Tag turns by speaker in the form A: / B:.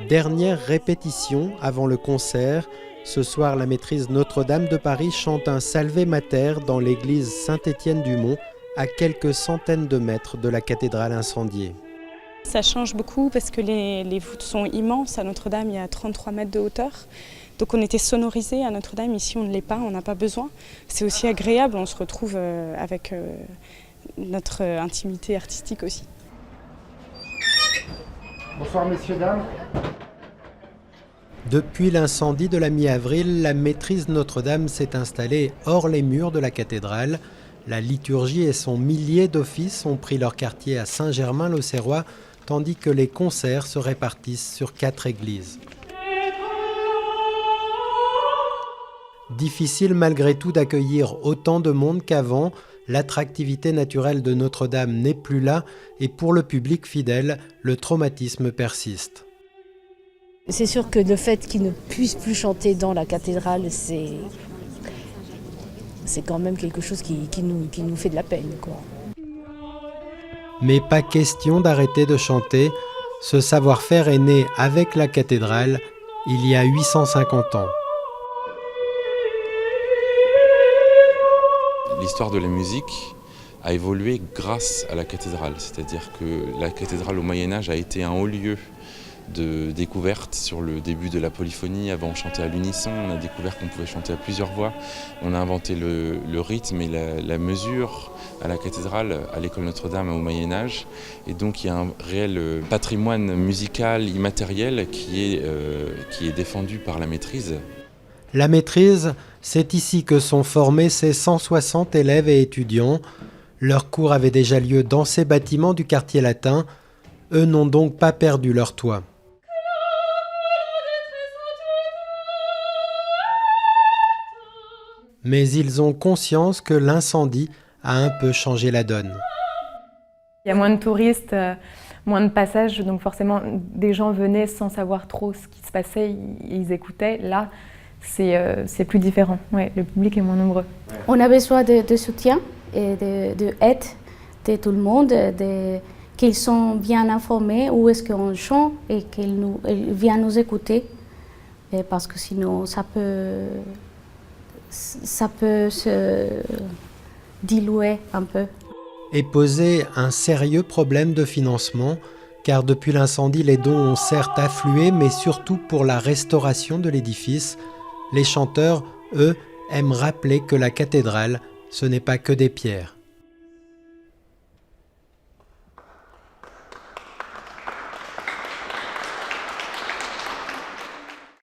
A: Dernière répétition avant le concert. Ce soir, la maîtrise Notre-Dame de Paris chante un Salve Mater dans l'église Saint-Étienne-du-Mont, à quelques centaines de mètres de la cathédrale incendiée.
B: Ça change beaucoup parce que les voûtes sont immenses. À Notre-Dame, il y a 33 mètres de hauteur. Donc on était sonorisé à Notre-Dame. Ici, on ne l'est pas, on n'a pas besoin. C'est aussi agréable, on se retrouve avec notre intimité artistique aussi.
C: Bonsoir messieurs, dames.
A: Depuis l'incendie de la mi-avril, la maîtrise Notre-Dame s'est installée hors les murs de la cathédrale. La liturgie et son millier d'offices ont pris leur quartier à Saint-Germain-l'Auxerrois, tandis que les concerts se répartissent sur 4 églises. Difficile malgré tout d'accueillir autant de monde qu'avant. L'attractivité naturelle de Notre-Dame n'est plus là et pour le public fidèle, le traumatisme persiste.
D: C'est sûr que le fait qu'ils ne puissent plus chanter dans la cathédrale, c'est quand même quelque chose qui nous fait de la peine, quoi.
A: Mais pas question d'arrêter de chanter. Ce savoir-faire est né avec la cathédrale il y a 850 ans.
E: L'histoire de la musique a évolué grâce à la cathédrale, c'est-à-dire que la cathédrale au Moyen-Âge a été un haut lieu de découverte sur le début de la polyphonie. Avant on chantait à l'unisson, on a découvert qu'on pouvait chanter à plusieurs voix, on a inventé le rythme et la mesure à la cathédrale, à l'école Notre-Dame au Moyen-Âge, et donc il y a un réel patrimoine musical immatériel qui est défendu par la maîtrise.
A: La maîtrise, c'est ici que sont formés ces 160 élèves et étudiants. Leurs cours avaient déjà lieu dans ces bâtiments du quartier latin. Eux n'ont donc pas perdu leur toit. Mais ils ont conscience que l'incendie a un peu changé la donne.
F: Il y a moins de touristes, moins de passages, donc forcément des gens venaient sans savoir trop ce qui se passait, ils écoutaient. Là, c'est plus différent, ouais, le public est moins nombreux.
G: On a besoin de soutien et d'aide de tout le monde, qu'ils sont bien informés où est-ce qu'on chante et qu'ils viennent nous écouter, et parce que sinon ça peut se diluer un peu.
A: Et poser un sérieux problème de financement, car depuis l'incendie, les dons ont certes afflué, mais surtout pour la restauration de l'édifice. Les chanteurs, eux, aiment rappeler que la cathédrale, ce n'est pas que des pierres.